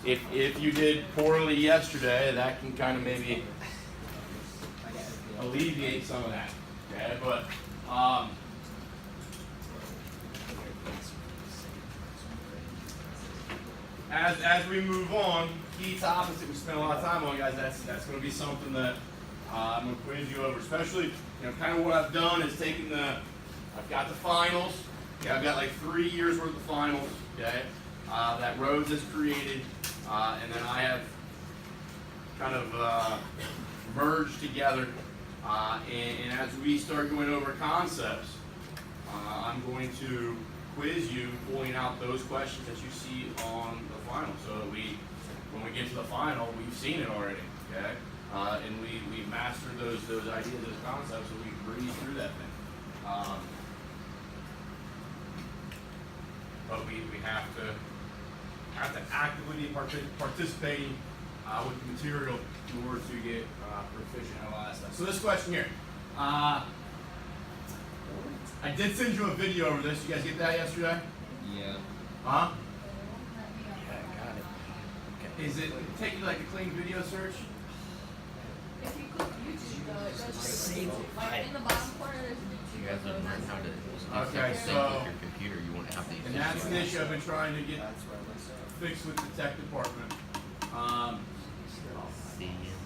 if you did poorly yesterday, that can kind of maybe alleviate some of that. Okay, but as we move on, key topics that we spend a lot of time on, guys, that's going to be something that I'm going to quiz you over. Especially, kind of what I've done is taken I've got the finals. Okay, I've got like 3 years worth of finals. Okay, that Rhodes has created, and then I have kind of merged together. And as we start going over concepts, I'm going to quiz you, pulling out those questions that you see on the final, so that when we get to the final, we've seen it already, okay? And we mastered those ideas, those concepts, so we breeze through that thing. But we have to actively be participating with the material in order to get proficient at all that stuff. So this question here, I did send you a video over this. You guys get that yesterday? Yeah. Huh? Yeah, I got it. Okay. Is it taking like a clean video search? If you click YouTube, though, it goes straight to YouTube. Like in the bottom corner, there's YouTube. You guys have learned how to Okay, sync so- with your computer. You won't have the. And that's an issue I've been trying to get fixed with the tech department. All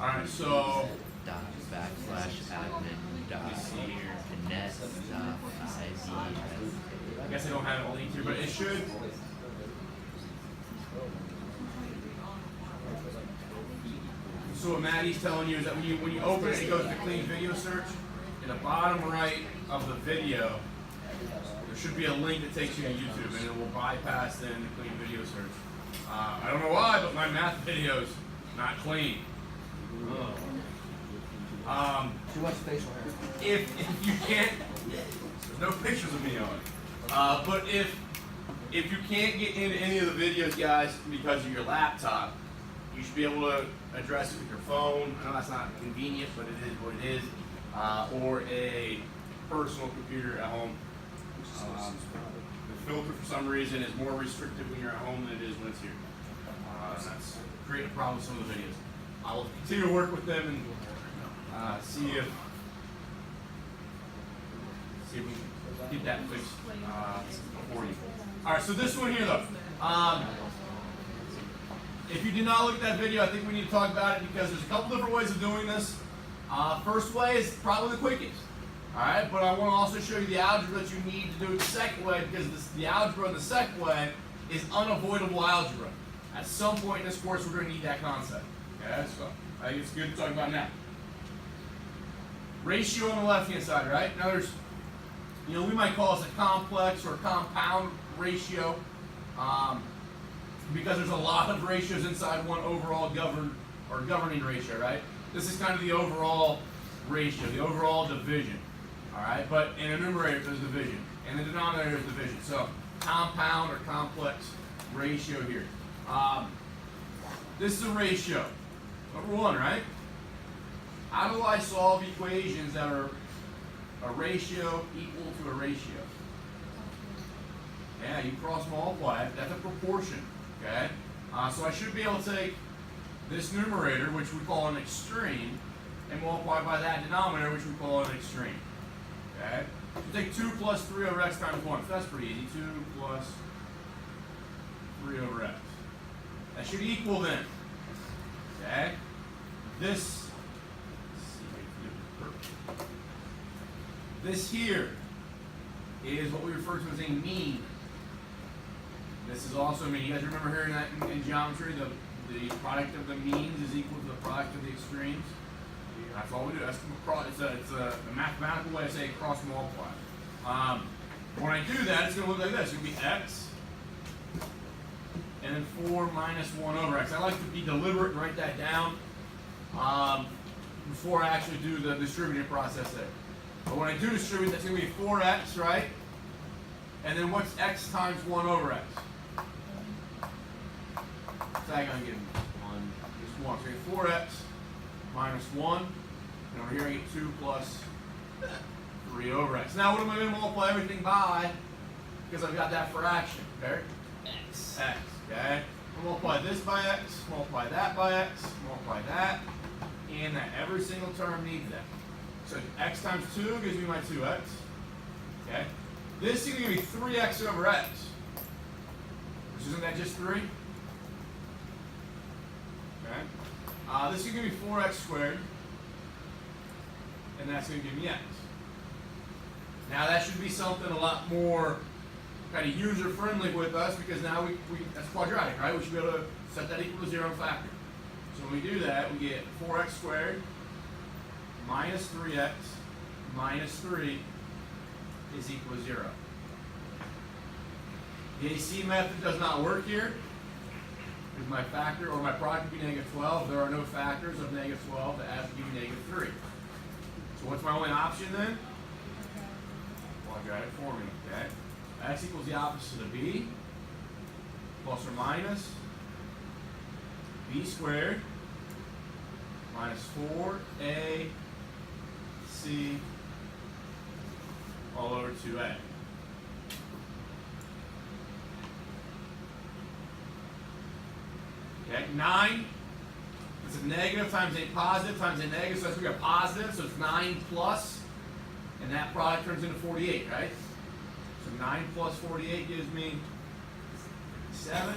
right, so dot backslash admin dot net dot I guess I don't have it linked here, but it should. So what Maddie's telling you is that when you open it, it goes to clean video search. In the bottom right of the video, there should be a link that takes you to YouTube, and it will bypass then the clean video search. I don't know why, but my math video's not clean. Too much facial hair. If you can't, there's no pictures of me on it. But if you can't get into any of the videos, guys, because of your laptop, you should be able to address it with your phone. I know that's not convenient, but it is what it is. Or a personal computer at home. The filter, for some reason, is more restrictive when you're at home than it is when it's here. And that's creating a problem with some of the videos. I will continue to work with them and see if we can get that fixed for you. All right, so this one here, though. If you did not look at that video, I think we need to talk about it because there's a couple different ways of doing this. First way is probably the quickest. All right, but I want to also show you the algebra that you need to do it the second way because the algebra in the second way is unavoidable algebra. At some point in this course, we're going to need that concept. Okay, so I think it's good to talk about now. Ratio on the left-hand side, right? Now there's, we might call this a complex or a compound ratio because there's a lot of ratios inside one overall governing ratio, right? This is kind of the overall ratio, the overall division, all right? But in a numerator, there's division. In the denominator, there's division. So compound or complex ratio here. This is a ratio. Number one, right? How do I solve equations that are a ratio equal to a ratio? Yeah, you cross multiply it. That's a proportion, okay? So I should be able to take this numerator, which we call an extreme, and multiply by that denominator, which we call an extreme, okay? So take 2 plus 3 over x times 1. So that's pretty easy. 2 plus 3 over x. That should equal then, okay? This here is what we refer to as a mean. This is also a mean. You guys remember hearing that in geometry? The product of the means is equal to the product of the extremes. That's all we do. It's a mathematical way to say cross multiply. When I do that, it's going to look like this. It's going to be x and then 4 minus 1 over x. I like to be deliberate and write that down before I actually do the distributing process there. But when I do distribute, that's going to be 4x, right? And then what's x times 1 over x? What's that going to give me? 1. Just 1. So I get 4x minus 1. And over here I get 2 plus 3 over x. Now what am I going to multiply everything by? Because I've got that fraction, okay? X. X, okay? multiply this by x, multiply that by x, multiply that, and that every single term needs that. So x times 2 gives me my 2x. Okay? This is going to give me 3x over x. Which isn't that just 3? Okay? This is going to give me 4x squared. And that's going to give me x. Now that should be something a lot more kind of user-friendly with us because now that's quadratic, right? We should be able to set that equal to 0 and factor. So when we do that, we get 4x squared minus 3x minus 3 is equal to 0. The AC method does not work here. Because my factor or my product would be negative 12. There are no factors of negative 12 that have to give me negative 3. So what's my only option then? Quadratic formula, okay? X equals the opposite of b, plus or minus b squared minus 4ac all over 2a. Okay, 9 is a negative times a positive times a negative, so that's going to be a positive, so it's 9 plus, and that product turns into 48, right? So 9 plus 48 gives me 7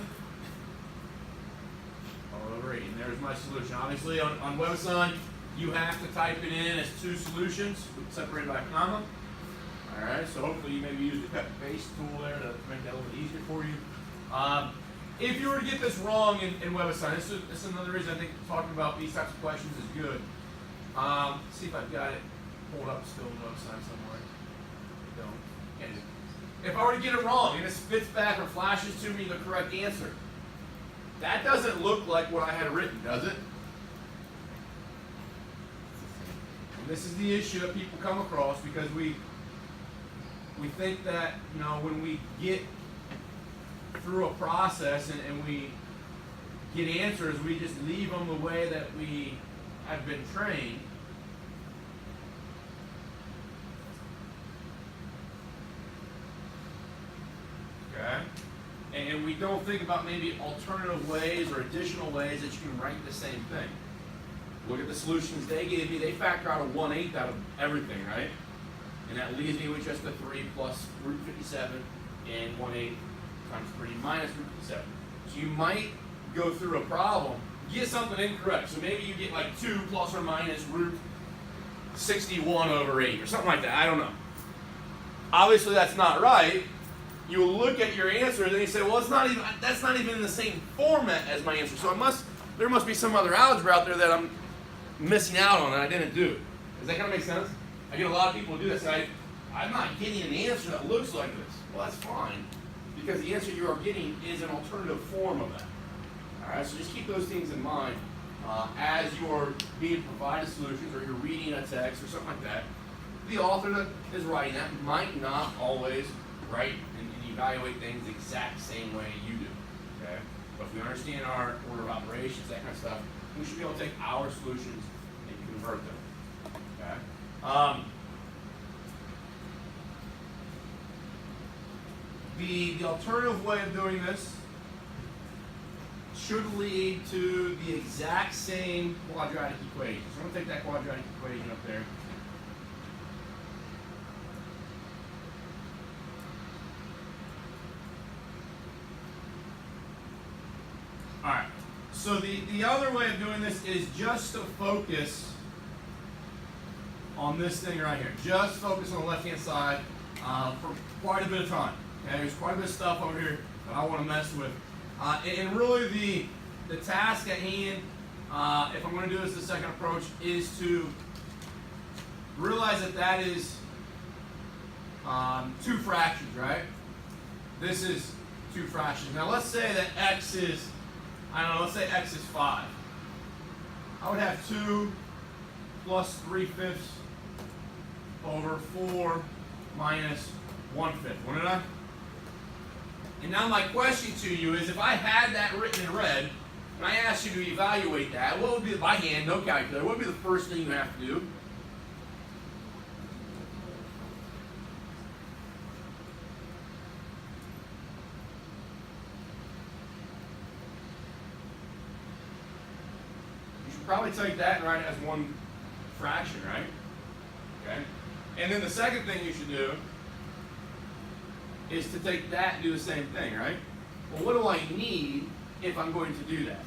all over 8, and there's my solution. Obviously, on WebAssign, you have to type it in as 2 solutions, separated by a comma. All right, so hopefully you maybe use the cut and paste tool there to make that a little bit easier for you. If you were to get this wrong in WebAssign, this is another reason I think talking about these types of questions is good. See if I've got it pulled up still in WebAssign somewhere. Don't. And if I were to get it wrong and it spits back or flashes to me the correct answer, that doesn't look like what I had written, does it? And this is the issue that people come across because we think that, you know, when we get through a process and we get answers, we just leave them the way that we have been trained. Okay? And we don't think about maybe alternative ways or additional ways that you can write the same thing. Look at the solutions they gave me. They factor out a 1/8 out of everything, right? And that leaves me with just the 3 plus root 57 and 1/8 times 3 minus root 57. So you might go through a problem, get something incorrect. So maybe you get like 2 plus or minus root 61 over 8 or something like that. I don't know. Obviously that's not right. You look at your answer and then you say, well, that's not even in the same format as my answer. So there must be some other algebra out there that I'm missing out on and I didn't do. Does that kind of make sense? I get a lot of people who do this. I'm not getting an answer that looks like this. Well, that's fine, because the answer you are getting is an alternative form of that. All right, so just keep those things in mind as you're being provided solutions or you're reading a text or something like that. The author that is writing that might not always write and evaluate things the exact same way you do. Okay, but if we understand our order of operations, that kind of stuff, we should be able to take our solutions and convert them. Okay. The alternative way of doing this should lead to the exact same quadratic equation. So I'm going to take that quadratic equation up there. Alright, so the other way of doing this is just to focus on this thing right here. Just focus on the left-hand side for quite a bit of time. Okay, there's quite a bit of stuff over here that I want to mess with. And really the task at hand, if I'm going to do this the second approach, is to realize that is 2 fractions, right? This is 2 fractions. Now let's say that x is, I don't know, let's say x is 5. I would have 2 plus 3/5 over 4 minus 1/5, wouldn't I? And now my question to you is, if I had that written in red, and I asked you to evaluate that, what would be, by hand, no calculator, what would be the first thing you have to do? should probably take that and write it as one fraction, right? Okay. And then the second thing you should do is to take that and do the same thing, right? Well, what do I need if I'm going to do that?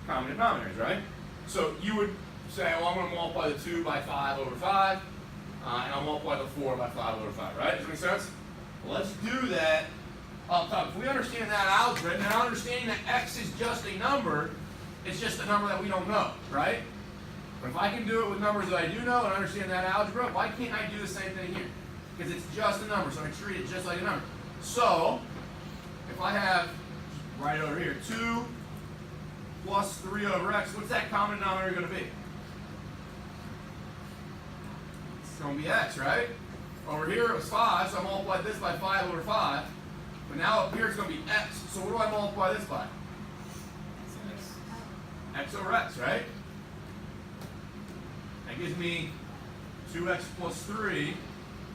Common denominators, right? So you would say, well, I'm going to multiply the 2 by 5 over 5, and I'll multiply the 4 by 5 over 5, right? Does that make sense? Well, let's do that up top. If we understand that algebra, now understanding that x is just a number, it's just a number that we don't know, right? But if I can do it with numbers that I do know and understand that algebra, why can't I do the same thing here? Because it's just a number, so I treat it just like a number. So, if I have, right over here, 2 plus 3 over x, what's that common denominator going to be? It's going to be x, right? Over here it was 5, so I multiplied this by 5 over 5. But now up here it's going to be x, so what do I multiply this by? X over x, right? That gives me 2x plus 3.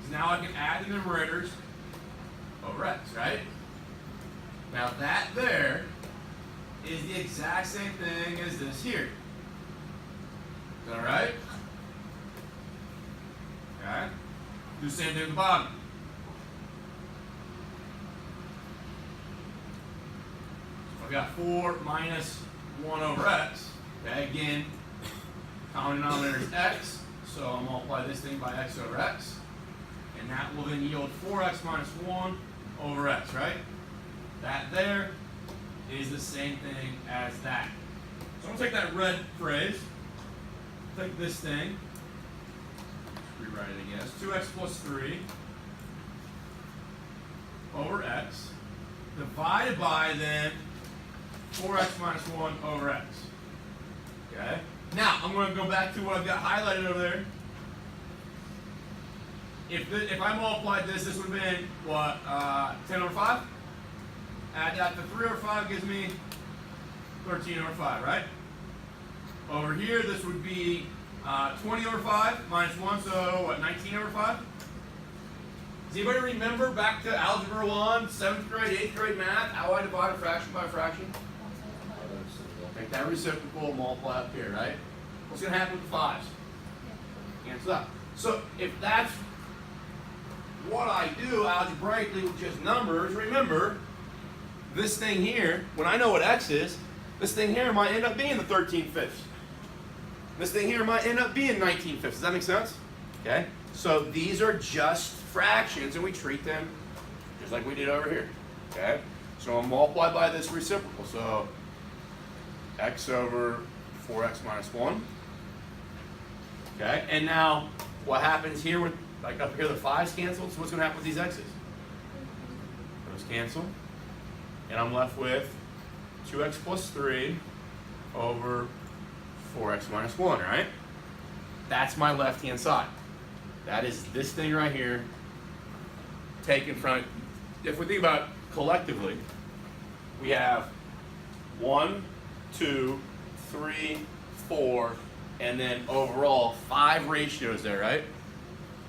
So now I can add the numerators over x, right? Now that there is the exact same thing as this here. Is that all right? Okay. Do the same thing at the bottom. So I've got 4 minus 1 over x. Okay, again, common denominator is x, so I'll multiply this thing by x over x. And that will then yield 4x minus 1 over x, right? That there is the same thing as that. So I'm going to take that red phrase, take this thing, rewrite it again. It's 2x plus 3 over x, divided by then 4x minus 1 over x. Okay? Now, I'm going to go back to what I've got highlighted over there. If I multiplied this, this would have been, what, 10 over 5? Add that to 3 over 5 gives me 13 over 5, right? Over here, this would be 20 over 5 minus 1, so what, 19 over 5? Does anybody remember back to Algebra 1, 7th grade, 8th grade math, how I divide a fraction by a fraction? Take that reciprocal, multiply up here, right? What's going to happen with the 5s? Cancel out. So if that's what I do algebraically with just numbers, remember, this thing here, when I know what x is, this thing here might end up being the 13/5. This thing here might end up being 19/5. Does that make sense? Okay? So these are just fractions, and we treat them just like we did over here. Okay? So I'll multiply by this reciprocal. So x over 4x minus 1. Okay? And now, what happens here with, like up here, the 5's canceled. So what's going to happen with these x's? Those cancel. And I'm left with 2x plus 3 over 4x minus 1, right? That's my left-hand side. That is this thing right here taken from, if we think about it collectively, we have 1, 2, 3, 4, and then overall 5 ratios there, right?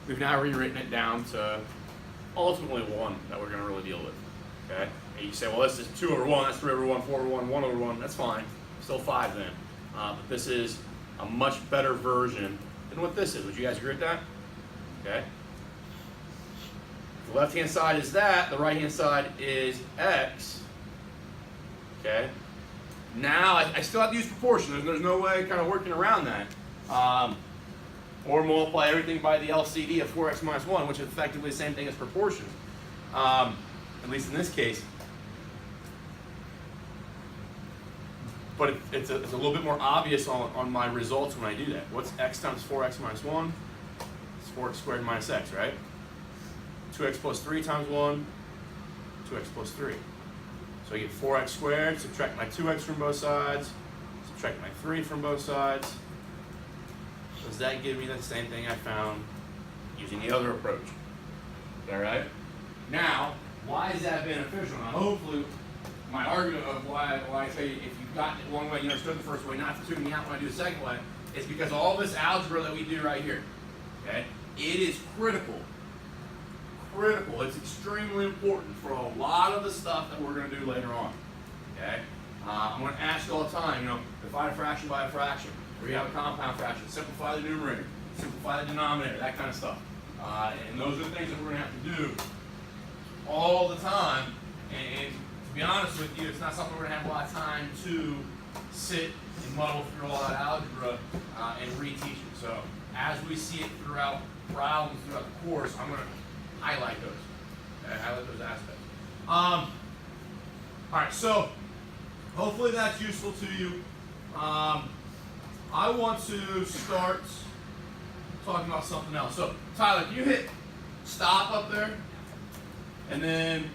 We've now rewritten it down to ultimately 1 that we're going to really deal with, okay? And you say, well, this is 2 over 1, that's 3 over 1, 4 over 1, 1 over 1, that's fine. Still 5 then. But this is a much better version than what this is. Would you guys agree with that? Okay? The left-hand side is that, the right-hand side is x. Okay? Now, I still have to use proportion. There's no way kind of working around that. Or multiply everything by the LCD of 4x minus 1, which is effectively the same thing as proportion. At least in this case. But it's a little bit more obvious on my results when I do that. What's x times 4x minus 1? It's 4x squared minus x, right? 2x plus 3 times 1, 2x plus 3. So I get 4x squared, subtract my 2x from both sides, subtract my 3 from both sides. Does that give me the same thing I found using the other approach? Is that right? Now, why is that beneficial? Now, hopefully, my argument of why I say if you've gotten it one way, you understood the first way, not to tune me out when I do the second way, is because all this algebra that we do right here, okay, it is critical. Critical. It's extremely important for a lot of the stuff that we're going to do later on. Okay? I'm I'm going to ask all the time, divide a fraction by a fraction, or you have a compound fraction, simplify the numerator, simplify the denominator, that kind of stuff. And those are the things that we're going to have to do all the time. And to be honest with you, it's not something we're going to have a lot of time to sit and muddle through all that algebra and reteach it. So as we see it throughout problems throughout the course, I'm going to highlight those. Highlight those aspects. All right, so hopefully that's useful to you. I want to start talking about something else. So Tyler, can you hit stop up there? And then